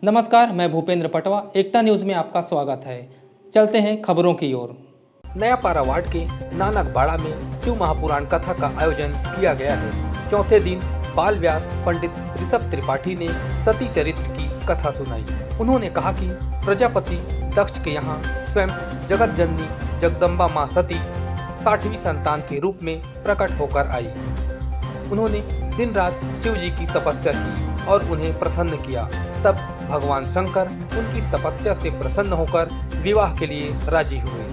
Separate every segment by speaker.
Speaker 1: नमस्कार, मैं भूपेंद्र पटवा। एकता न्यूज में आपका स्वागत है। चलते हैं खबरों की ओर।
Speaker 2: नया पारा वार्ड के नानक बाड़ा में शिव महापुराण कथा का आयोजन किया गया है। चौथे दिन बाल व्यास पंडित ऋषभ त्रिपाठी ने सती चरित्र की कथा सुनाई। उन्होंने कहा कि प्रजापति दक्ष के यहाँ स्वयं जगत जननी जगदम्बा माँ सती 60वीं संतान के रूप में प्रकट होकर आई। उन्होंने दिन रात शिव जी की तपस्या की और उन्हें प्रसन्न किया। तब भगवान शंकर उनकी तपस्या से प्रसन्न होकर विवाह के लिए राजी हुए।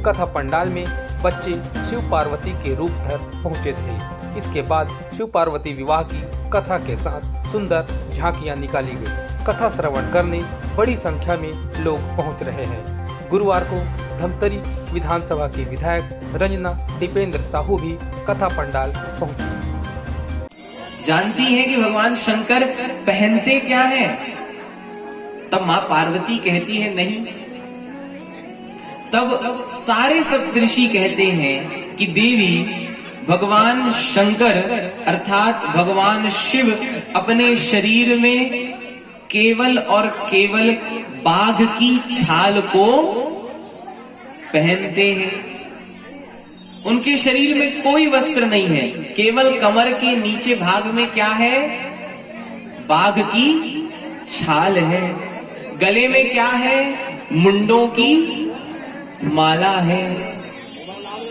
Speaker 2: कथा पंडाल में बच्चे शिव पार्वती के रूप धर पहुंचे थे। इसके बाद शिव पार्वती विवाह की कथा के साथ सुंदर झांकियां निकाली गई। कथा श्रवण करने बड़ी संख्या में लोग पहुंच रहे हैं। गुरुवार को धमतरी विधानसभा की विधायक रंजना दीपेंद्र साहू भी कथा पंडाल पहुंची।
Speaker 3: जानती है कि भगवान शंकर पहनते क्या है? तब मां पार्वती कहती है नहीं। तब सारे सप्तऋषि कहते हैं कि देवी भगवान शंकर अर्थात भगवान शिव अपने शरीर में केवल और केवल बाघ की छाल को पहनते हैं। उनके शरीर में कोई वस्त्र नहीं है, केवल कमर के नीचे भाग में क्या है? बाघ की छाल है। गले में क्या है? मुंडों की माला है।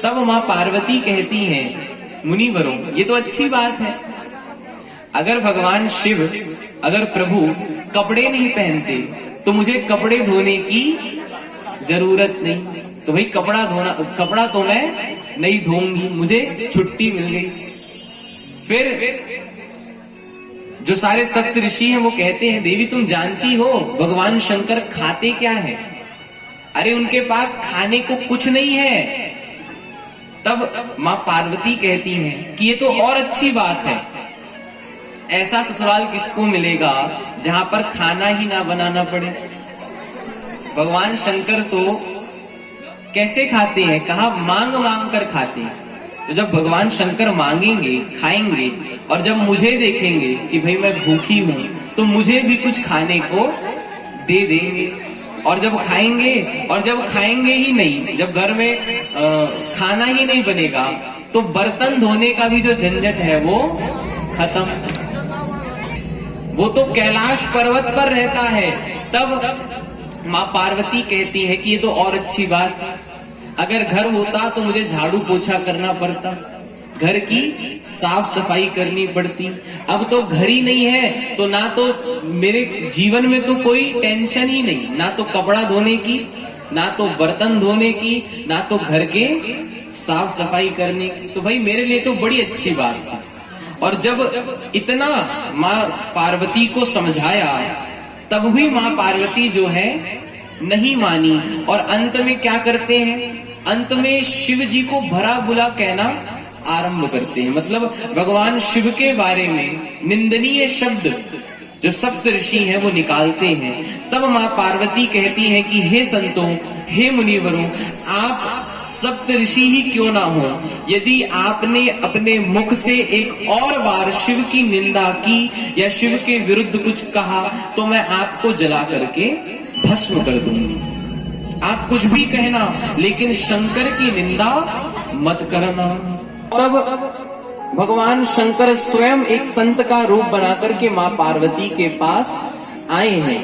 Speaker 3: तब मां पार्वती कहती हैं, मुनिवरों ये तो अच्छी बात है। अगर भगवान शिव, अगर प्रभु कपड़े नहीं पहनते तो मुझे कपड़े धोने की जरूरत नहीं। तो भाई कपड़ा तो मैं नहीं धोऊंगी, मुझे छुट्टी मिल गई। फिर जो सारे सप्तऋषि हैं वो कहते हैं देवी तुम जानती हो भगवान शंकर खाते क्या है? अरे उनके पास खाने को कुछ नहीं है। तब मां पार्वती कहती हैं कि ये तो और अच्छी बात है। ऐसा ससुराल किसको मिलेगा जहां पर खाना ही ना बनाना पड़े। भगवान शंकर तो कैसे खाते हैं? कहा मांग मांग कर खाते हैं। तो जब भगवान शंकर मांगेंगे, खाएंगे और जब मुझे देखेंगे कि भाई मैं भूखी हूं तो मुझे भी कुछ खाने को दे देंगे। और जब खाएंगे ही नहीं, जब घर में खाना ही नहीं बनेगा तो बर्तन धोने का भी जो झंझट है वो खत्म। वो तो कैलाश पर्वत पर रहता है। तब मां पार्वती कहती है कि ये तो और अच्छी बात। अगर घर होता तो मुझे झाड़ू पोछा करना पड़ता, घर की साफ सफाई करनी पड़ती। अब तो घर ही नहीं है तो ना तो मेरे जीवन में तो कोई टेंशन ही नहीं, ना तो कपड़ा धोने की, ना तो बर्तन धोने की, ना तो घर के साफ सफाई करने की। तो भाई मेरे लिए तो बड़ी अच्छी बात थी। और जब इतना मां पार्वती को समझाया तब भी मां पार्वती जो है नहीं मानी। और अंत में क्या करते हैं? अंत में शिव जी को भला बुरा कहना आरंभ करते हैं। मतलब भगवान शिव के बारे में निंदनीय शब्द जो सप्तऋषि हैं वो निकालते हैं। तब मां पार्वती कहती हैं कि हे संतों, हे मुनिवरों, आप सप्तऋषि ही क्यों ना हो, यदि आपने अपने मुख से एक और बार शिव की निंदा की या शिव के विरुद्ध कुछ कहा तो मैं आपको जला करके भस्म कर दूंगी। आप कुछ भी कहना लेकिन शंकर की निंदा मत करना। तब भगवान शंकर स्वयं एक संत का रूप बनाकर के मां पार्वती के पास आए हैं।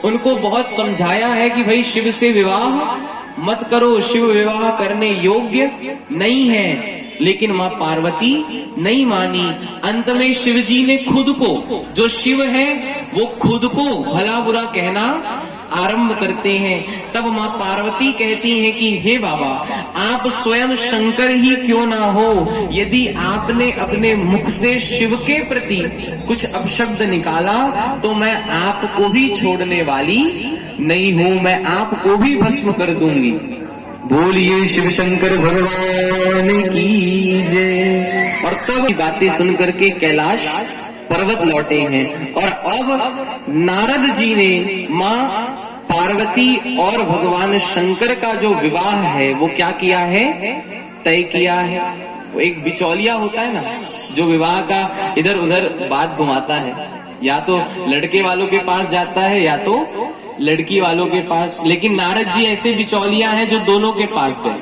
Speaker 3: उनको बहुत समझाया है कि भाई शिव से विवाह मत करो, शिव विवाह करने योग्य नहीं है। लेकिन मां पार्वती नहीं मानी। अंत में शिव जी ने खुद को, जो शिव है वो खुद को भला बुरा कहना आरंभ करते हैं। तब मां पार्वती कहती हैं कि हे बाबा, आप स्वयं शंकर ही क्यों ना हो, यदि आपने अपने मुख से शिव के प्रति कुछ अपशब्द निकाला तो मैं आपको भी छोड़ने वाली नहीं हूं, मैं आपको भी भस्म कर दूंगी। बोलिए शिव शंकर भगवान की जय। और तब बातें सुनकर के कैलाश पर्वत लौटे हैं। और अब नारद जी ने मां पार्वती और भगवान शंकर का जो विवाह है वो क्या किया है? तय किया है। वो एक बिचौलिया होता है ना जो विवाह का इधर उधर बात घुमाता है, या तो लड़के वालों के पास जाता है या तो लड़की वालों के पास। लेकिन नारद जी ऐसे बिचौलिया हैं जो दोनों के पास गए।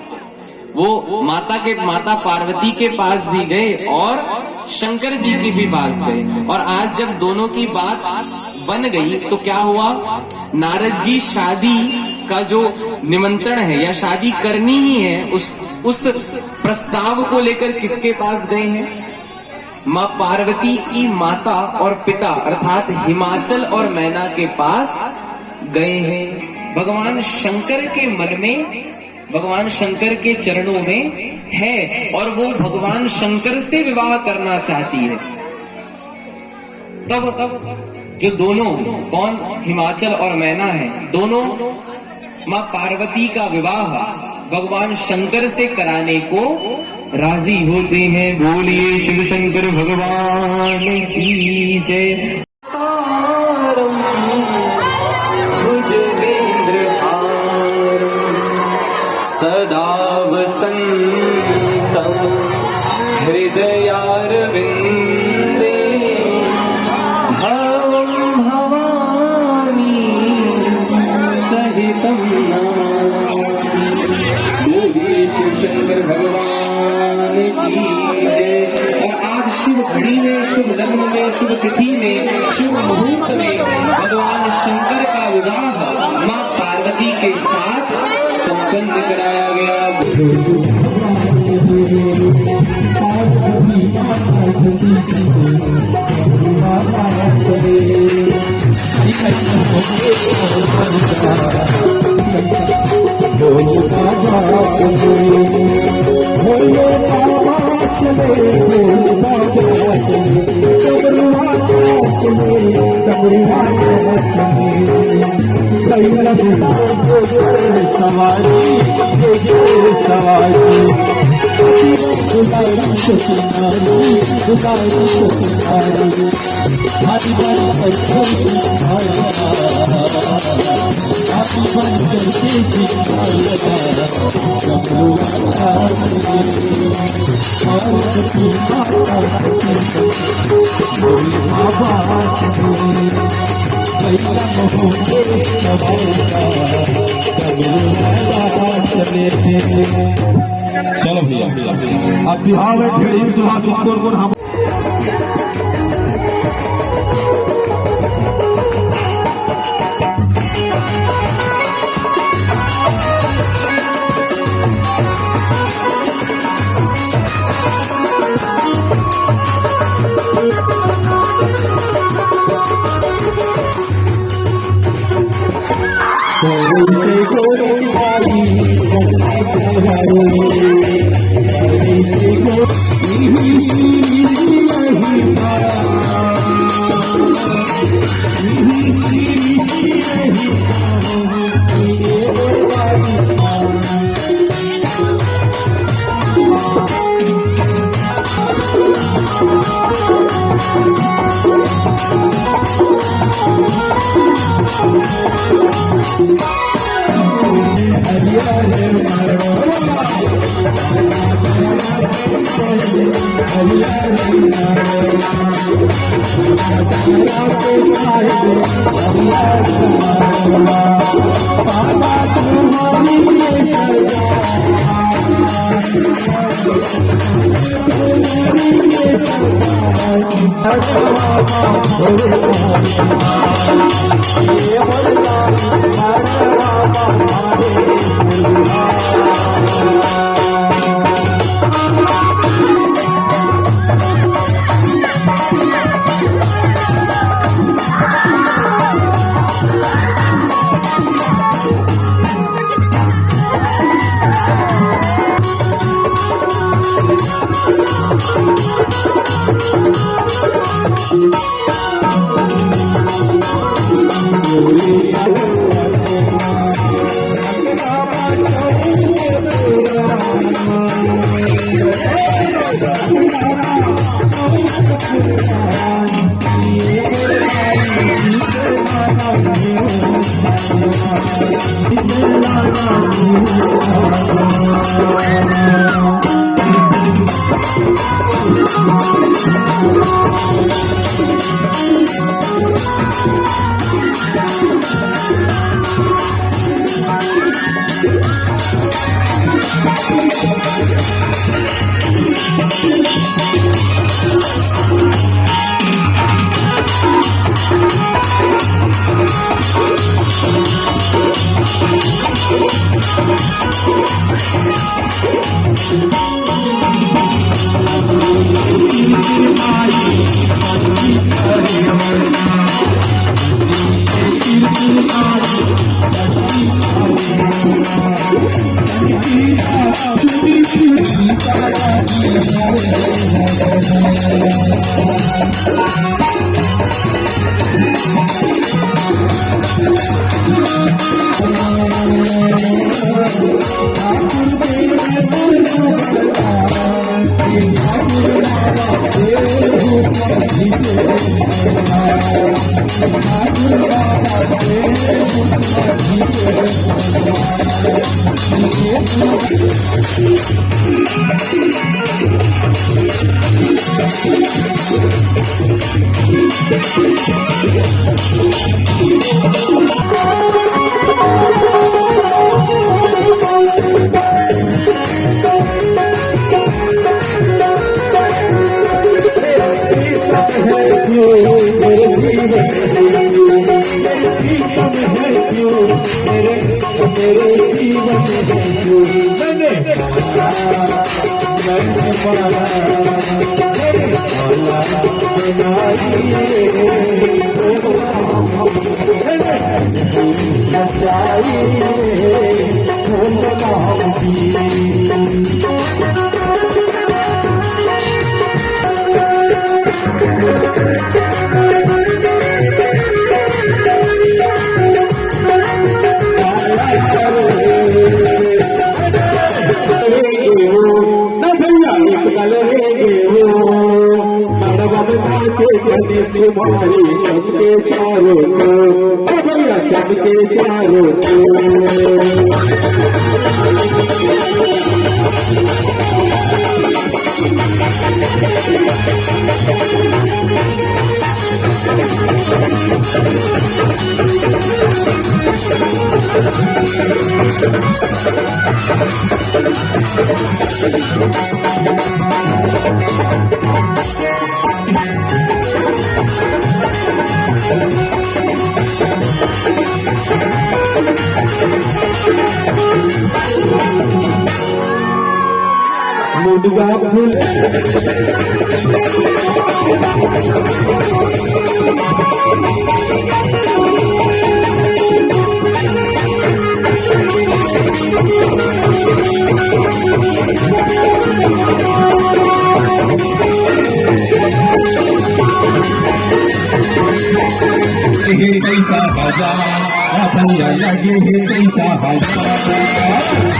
Speaker 3: वो माता पार्वती के पास भी गए और शंकर जी के भी पास गए। और आज जब दोनों की बात बन गई तो क्या हुआ, नारद जी शादी का जो निमंत्रण है या शादी करनी ही है उस प्रस्ताव को लेकर किसके पास गए हैं? माँ पार्वती की माता और पिता अर्थात हिमाचल और मैना के पास गए हैं। भगवान शंकर के मन में, भगवान शंकर के चरणों में है और वो भगवान शंकर से विवाह करना चाहती है। तब जो दोनों, कौन, हिमाचल और मैना है, दोनों माँ पार्वती का विवाह भगवान शंकर से कराने को राजी होते हैं। बोलिए शिव शंकर भगवान की जय। सदा वसन्तं हृदयारविन्दे भवं भवानी सहितं नमामि। बोलिए शिव शंकर भगवान की जय। और आज शुभ घड़ी में, शुभ लग्न में, शुभ तिथि में, शुभ मुहूर्त में भगवान शंकर का विवाह माँ पार्वती के साथ संपन्न कराया गया।
Speaker 4: चलो भैया, अब बिहार में ढेर सुभाष को हम तुम्हारी चमके चारों को भैया चमके चारों को मुर्गा फूल पैसा बाजार भैया लगे है पैसा बाजार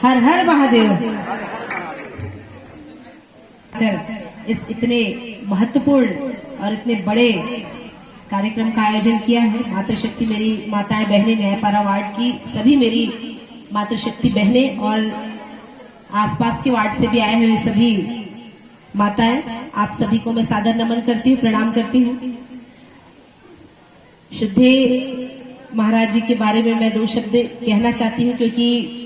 Speaker 5: हर हर महादेव। इस इतने महत्वपूर्ण और इतने बड़े कार्यक्रम का आयोजन किया है। मातृशक्ति मेरी माताएं बहनें नयापारा वार्ड की सभी मेरी मातृशक्ति बहनें और आसपास के वार्ड से भी आए हुए सभी माताएं, आप सभी को मैं सादर नमन करती हूँ, प्रणाम करती हूँ। शुद्धे महाराज जी के बारे में मैं 2 शब्द कहना चाहती हूँ, क्योंकि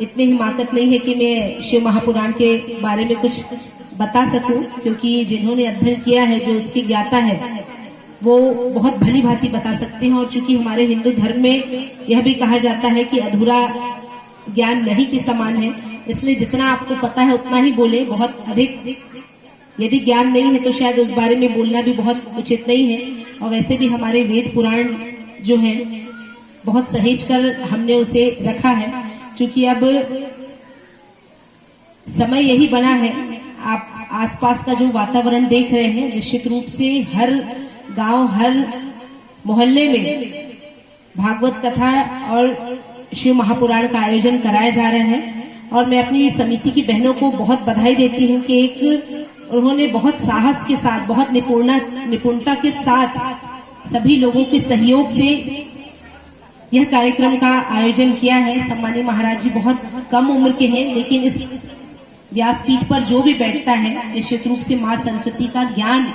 Speaker 5: इतनी हिमाकत नहीं है कि मैं शिव महापुराण के बारे में कुछ बता सकूं, क्योंकि जिन्होंने अध्ययन किया है, जो उसकी ज्ञाता है, वो बहुत भली भांति बता सकते हैं। और चूंकि हमारे हिंदू धर्म में यह भी कहा जाता है कि अधूरा ज्ञान नहीं के समान है, इसलिए जितना आपको पता है उतना ही बोले। बहुत अधिक यदि ज्ञान नहीं है तो शायद उस बारे में बोलना भी बहुत उचित नहीं है। और वैसे भी हमारे वेद पुराण जो है बहुत सहेज कर हमने उसे रखा है। क्योंकि अब समय यही बना है, आप आसपास का जो वातावरण देख रहे हैं, निश्चित रूप से हर गांव, हर मोहल्ले में भागवत कथा और शिव महापुराण का आयोजन कराया जा रहा है। और मैं अपनी समिति की बहनों को बहुत बधाई देती हूँ कि एक उन्होंने बहुत साहस के साथ, बहुत निपुणता के साथ सभी लोगों के सहयोग से यह कार्यक्रम का आयोजन किया है। सम्मानीय महाराज जी बहुत कम उम्र के हैं, लेकिन इस व्यासपीठ पर जो भी बैठता है निश्चित रूप से माँ सरस्वती का ज्ञान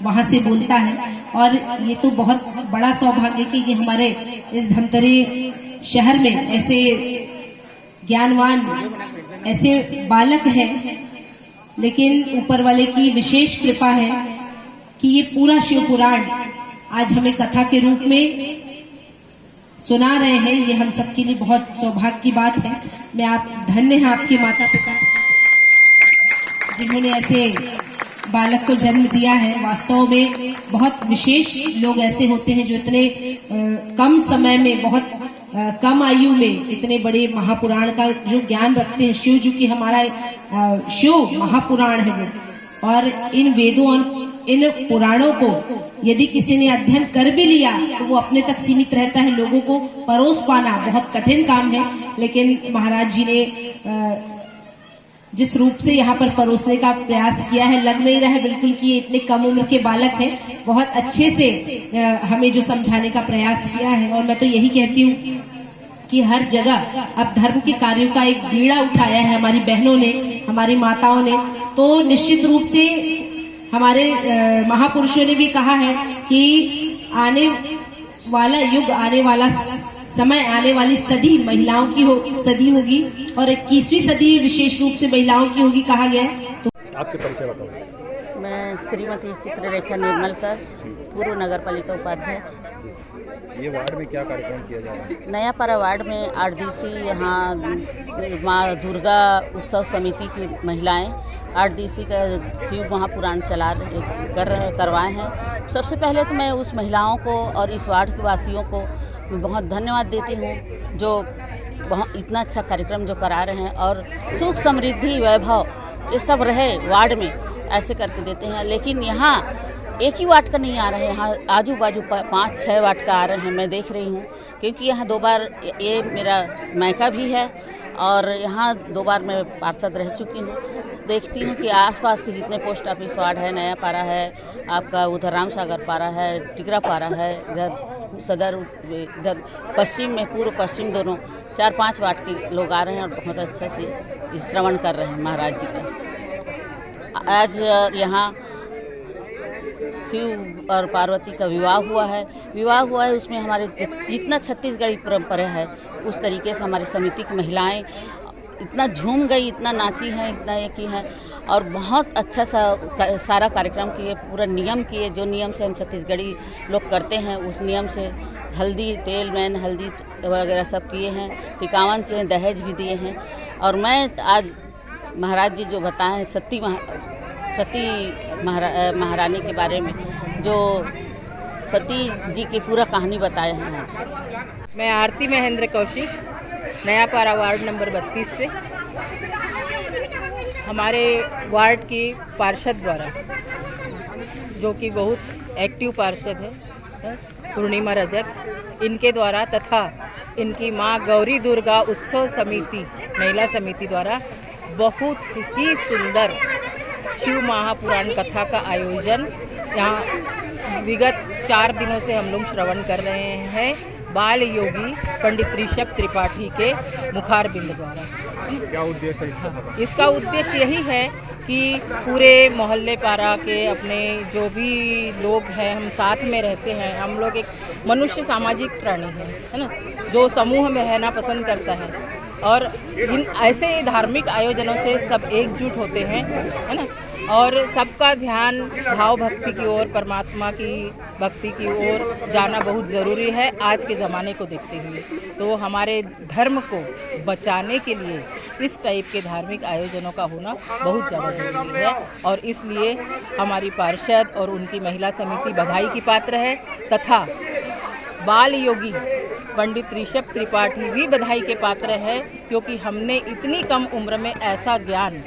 Speaker 5: वहां से बोलता है। और ये तो बहुत बड़ा सौभाग्य कि ये हमारे इस धमतरी शहर में ऐसे ज्ञानवान, ऐसे बालक हैं। लेकिन ऊपर वाले की विशेष कृपा है कि ये पूरा शिव पुराण आज हमें कथा के रूप में सुना रहे हैं। ये हम सबके लिए बहुत सौभाग्य की बात है। मैं आप धन्य हैं आपके माता पिता जिन्होंने ऐसे बालक को जन्म दिया है। वास्तव में बहुत विशेष लोग ऐसे होते हैं जो इतने कम समय में, बहुत कम आयु में इतने बड़े महापुराण का जो ज्ञान रखते हैं। शिव जी की हमारा शिव महापुराण है वो। और इन वेदों और इन पुराणों को यदि किसी ने अध्ययन कर भी लिया तो वो अपने तक सीमित रहता है। लोगों को परोस पाना बहुत कठिन काम है। लेकिन महाराज जी ने जिस रूप से यहाँ पर परोसने का प्रयास किया है, लग नहीं रहा है बिल्कुल कि ये इतने कम उम्र के बालक हैं। बहुत अच्छे से हमें जो समझाने का प्रयास किया है। और मैं तो यही कहती हूँ कि हर जगह अब धर्म के कार्यों का एक बीड़ा उठाया है हमारी बहनों ने, हमारी माताओं ने। तो निश्चित रूप से हमारे महापुरुषों ने भी कहा है कि आने वाला युग, आने वाला समय, आने वाली सदी महिलाओं की सदी होगी और 21वीं सदी विशेष रूप से महिलाओं की होगी कहा गया है। तो
Speaker 6: आपके परिचय बताओ।
Speaker 7: मैं श्रीमती चित्ररेखा निर्मलकर, पूर्व नगर पालिका उपाध्यक्ष।
Speaker 6: ये वार्ड में क्या कार्यक्रम किया जा रहा है?
Speaker 7: नयापारा वार्ड में 8 दिवसीय यहाँ माँ दुर्गा उत्सव समिति की महिलाएं 8 दिवसीय का शिव महापुराण करवाए हैं। सबसे पहले तो मैं उस महिलाओं को और इस वार्ड के वासियों को बहुत धन्यवाद देती हूँ जो बहुत इतना अच्छा कार्यक्रम जो करा रहे हैं। और सुख समृद्धि वैभव ये सब रहे वार्ड में, ऐसे करके देते हैं। लेकिन यहाँ एक ही वार्ड का नहीं आ रहे हैं, यहाँ आजू बाजू 5-6 वार्ड का आ रहे हैं। मैं देख रही हूँ क्योंकि यहाँ 2 बार ये मेरा मायका भी है और यहाँ 2 बार मैं पार्षद रह चुकी हूँ। देखती हूँ कि आसपास के जितने पोस्ट ऑफिस वार्ड है, नयापारा है, आपका उधर रामसागर पारा है, टिकरा पारा है, इधर सदर, इधर पश्चिम में, पूर्व पश्चिम दोनों 4-5 वार्ड के लोग आ रहे हैं और बहुत अच्छे से श्रवण कर रहे हैं महाराज जी का। आज यहाँ शिव और पार्वती का विवाह हुआ है। उसमें हमारे जितना छत्तीसगढ़ी परंपरा है उस तरीके से हमारी समिति की महिलाएं इतना झूम गई, इतना नाची हैं, इतना ये की हैं और बहुत अच्छा सारा कार्यक्रम किए, पूरा नियम किए। जो नियम से हम छत्तीसगढ़ी लोग करते हैं उस नियम से हल्दी, तेल, मैन हल्दी वगैरह सब किए हैं, टिकावन किए हैं, दहेज भी दिए हैं। और मैं आज महाराज जी जो बताएं सती महारानी के बारे में, जो सती जी की पूरा कहानी बताए हैं आज।
Speaker 8: मैं आरती महेंद्र कौशिक, नयापारा वार्ड नंबर 32 से हमारे वार्ड की पार्षद द्वारा, जो कि बहुत एक्टिव पार्षद है पूर्णिमा रजक, इनके द्वारा तथा इनकी माँ गौरी दुर्गा उत्सव समिति महिला समिति द्वारा बहुत ही सुंदर शिव महापुराण कथा का आयोजन यहाँ विगत 4 दिनों से हम लोग श्रवण कर रहे हैं बाल योगी पंडित ऋषभ त्रिपाठी के मुखारबिंद द्वारा।
Speaker 6: क्या उद्देश्य है इसका?
Speaker 8: इसका उद्देश्य यही है कि पूरे मोहल्ले पारा के अपने जो भी लोग हैं हम साथ में रहते हैं। हम लोग एक मनुष्य सामाजिक प्राणी है ना, जो समूह में रहना पसंद करता है और इन ऐसे धार्मिक आयोजनों से सब एकजुट होते हैं, है ना, और सबका ध्यान भाव भक्ति की ओर, परमात्मा की भक्ति की ओर जाना बहुत ज़रूरी है आज के ज़माने को देखते हुए। तो हमारे धर्म को बचाने के लिए इस टाइप के धार्मिक आयोजनों का होना बहुत ज़्यादा ज़रूरी है और इसलिए हमारी पार्षद और उनकी महिला समिति बधाई की पात्र है तथा बाल योगी पंडित ऋषभ त्रिपाठी भी बधाई के पात्र है, क्योंकि हमने इतनी कम उम्र में ऐसा ज्ञान,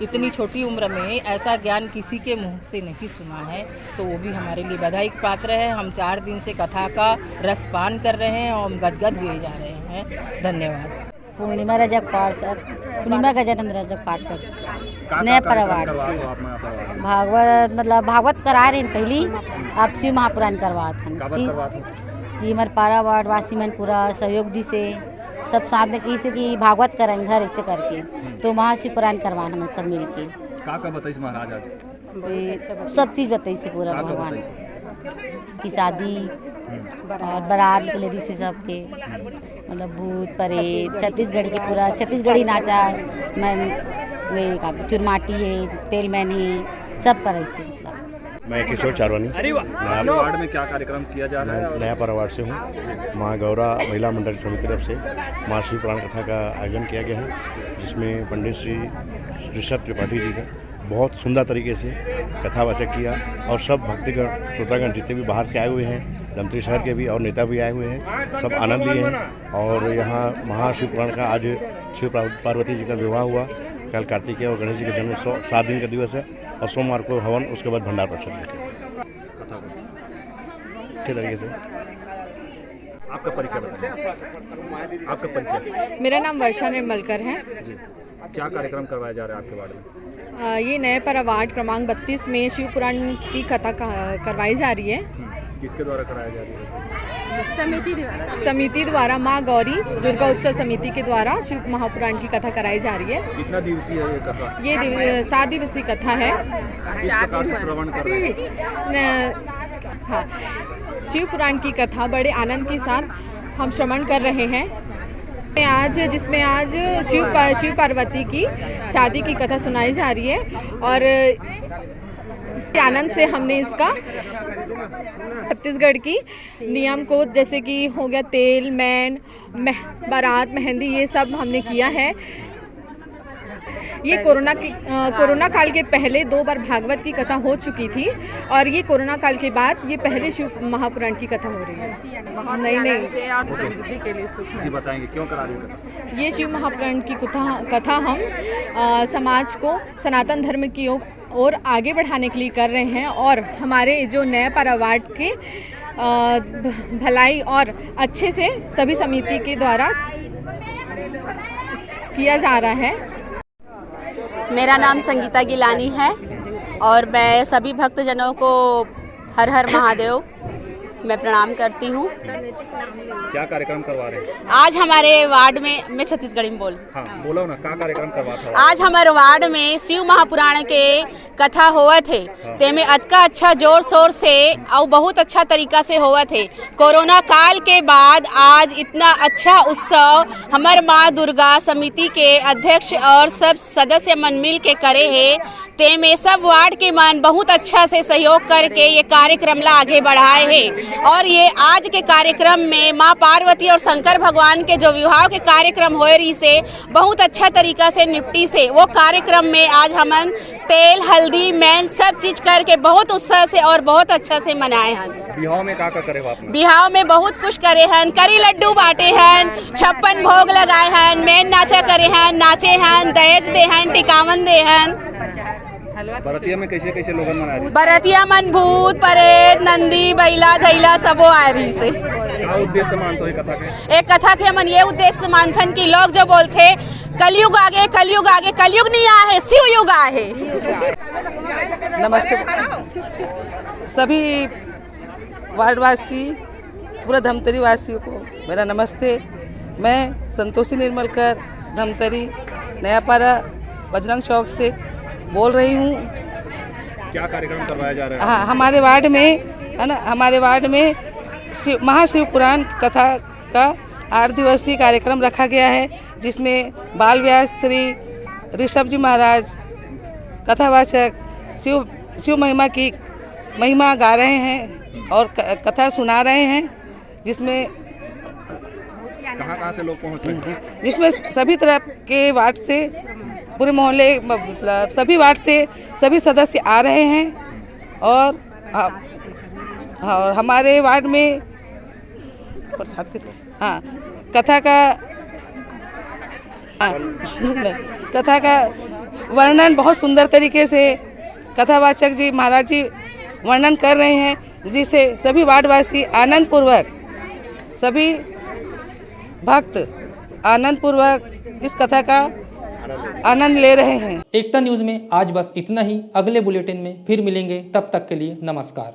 Speaker 8: इतनी छोटी उम्र में ऐसा ज्ञान किसी के मुंह से नहीं सुना है, तो वो भी हमारे लिए बधाई के पात्र है। हम 4 दिन से कथा का रसपान कर रहे हैं और हम गदगद हुए जा रहे हैं। धन्यवाद।
Speaker 9: पूर्णिमा रजक पार्षद, पूर्णिमा गजानंद रजक पार्षद नया परिवार से भागवत मतलब भागवत करा रहे हैं। पहली आप शिव महापुराण करवाते हैं। ये हमारे पारा वार्ड वासी मन पूरा सहयोग दी से सब साथ में कही से कि भागवत करें घर ऐसे करके, तो वहाँ शिव पुराण करवाना हम सब मिल के
Speaker 6: का बताइए महाराज आज
Speaker 9: सब चीज़ बताई से पूरा भगवान की शादी और बारात निकले दी से सबके मतलब भूत परेत छत्तीसगढ़ी की पूरा छत्तीसगढ़ी नाचा मैन वे चुरमाटी है, तेल मैन है, सब करे से।
Speaker 10: मैं किशोर चारवानी
Speaker 6: नया वार्ड में क्या कार्यक्रम किया जा रहा है?
Speaker 10: नया परिवार से हूँ। माँ गौरा महिला मंडल समिति तरफ से माँ शिव पुराण कथा का आयोजन किया गया है, जिसमें पंडित श्री ऋषभ त्रिपाठी जी ने बहुत सुंदर तरीके से कथा वाचक किया और सब भक्तिगण श्रोतागण जितने भी बाहर के आए हुए हैं, धमतरी शहर के भी और नेता भी आए हुए हैं, सब आनंद लिए हैं। और यहाँ महाशिव पुराण का आज शिव पार्वती जी का विवाह हुआ, कल कार्तिकेय और गणेश जी का जन्मोत्सव 7 दिन का दिवस है और सोमवार को हवन, उसके बाद भंडार प्रसाद अच्छे तरीके से।
Speaker 6: आपका परिचय बताइए। आपका परिचय?
Speaker 11: मेरा नाम वर्षा निर्मलकर है।
Speaker 6: क्या कार्यक्रम करवाया जा रहा है आपके वार्ड में?
Speaker 11: ये नए पारा वार्ड क्रमांक 32 में शिव पुराण की कथा करवाई जा रही है।
Speaker 6: किसके द्वारा कराया जा रही है?
Speaker 11: समिति द्वारा माँ गौरी दुर्गा उत्सव समिति के द्वारा शिव महापुराण की कथा कराई जा रही है।
Speaker 6: कितना दिवसीय है ये कथा?
Speaker 11: ये 7 दिवसीय कथा है।
Speaker 6: किस प्रकार से श्रवण कर रहे हैं?
Speaker 11: हाँ, शिव पुराण की कथा बड़े आनंद के साथ हम श्रवण कर रहे हैं आज, जिसमें आज शिव पार्वती की शादी की कथा सुनाई जा रही है और आनंद से हमने इसका छत्तीसगढ़ की नियम को जैसे कि हो गया तेल मैन बारात मेहंदी ये सब हमने किया है। ये कोरोना काल के पहले 2 बार भागवत की कथा हो चुकी थी और ये कोरोना काल के बाद ये पहले शिव महापुराण की कथा हो रही है। नहीं
Speaker 6: समिति के लिए जी बताएंगे क्यों करा रही है?
Speaker 11: ये शिव महापुराण की कथा हम समाज को सनातन धर्म की और आगे बढ़ाने के लिए कर रहे हैं और हमारे जो नए पारा वार्ड के भलाई और अच्छे से सभी समिति के द्वारा किया जा रहा है।
Speaker 7: मेरा नाम संगीता गिलानी है और मैं सभी भक्तजनों को हर हर महादेव मैं प्रणाम करती हूँ।
Speaker 6: क्या कार्यक्रम करवा रहे हैं?
Speaker 7: आज हमारे वार्ड में मैं छत्तीसगढ़ी में
Speaker 6: हाँ, बोलो ना, क्या कार्यक्रम करवाता?
Speaker 7: आज हमारे वार्ड में शिव महापुराण के कथा हुआ थे। तेमें अतका अच्छा जोर शोर से और बहुत अच्छा तरीका से हुआ थे। कोरोना काल के बाद आज इतना अच्छा उत्सव हमारे माँ दुर्गा समिति के अध्यक्ष और सब सदस्य मन मिल के करे हैं। तेमें सब वार्ड के मन बहुत अच्छा से सहयोग करके ये कार्यक्रम ला आगे बढ़ाए हैं और ये आज के कार्यक्रम में माँ पार्वती और शंकर भगवान के जो विवाह के कार्यक्रम हो रही से बहुत अच्छा तरीका से निपटी से वो कार्यक्रम में आज हमन तेल हल्दी मैन सब चीज करके बहुत उत्साह से और बहुत अच्छा से मनाए हैं।
Speaker 6: बिहाव में क्या करे?
Speaker 7: बिहाव में बहुत कुछ करे हैं, करी लड्डू बांटे हैं, 56 भोग लगाए हैं, मैन नाचा करे हैं, नाचे हैं, दहेज दे हैं, टिकावन दे हैं।
Speaker 6: बरतिया में कैसे कैसे लोग मना रहे?
Speaker 7: बरतिया मन भूत परेत नंदी बैला धैला सबो आ रही से।
Speaker 6: क्या उद्देश्य मानते हो ये कथा के?
Speaker 9: एक कथा के मन ये उद्देश्य मानथन कि लोग जो बोलते कलयुग आगे कलयुग आगे, कलयुग नहीं आया है, शिव युग आया है।
Speaker 5: नमस्ते सभी वार्डवासी, पूरा धमतरी वासियों को मेरा नमस्ते। मैं संतोषी निर्मलकर धमतरी नयापारा बजरंग चौक से बोल रही हूँ।
Speaker 6: क्या कार्यक्रम करवाया जा रहा है?
Speaker 5: हाँ, हमारे वार्ड में है ना, हमारे वार्ड में महाशिव पुराण कथा का 8 दिवसीय कार्यक्रम रखा गया है, जिसमें बाल व्यास श्री ऋषभ जी महाराज कथावाचक शिव महिमा की महिमा गा रहे हैं और कथा सुना रहे हैं, जिसमें
Speaker 6: कहाँ से लोग पहुँच रहे हैं?
Speaker 5: जिसमें सभी तरह के वार्ड से, पूरे मोहल्ले मतलब सभी वार्ड से सभी सदस्य आ रहे हैं। और हमारे वार्ड में हाँ कथा का वर्णन बहुत सुंदर तरीके से कथावाचक जी महाराज जी वर्णन कर रहे हैं, जिसे सभी वार्डवासी आनंद पूर्वक, सभी भक्त आनंद पूर्वक इस कथा का आनंद ले रहे हैं।
Speaker 1: एकता न्यूज़ में आज बस इतना ही। अगले बुलेटिन में फिर मिलेंगे, तब तक के लिए नमस्कार।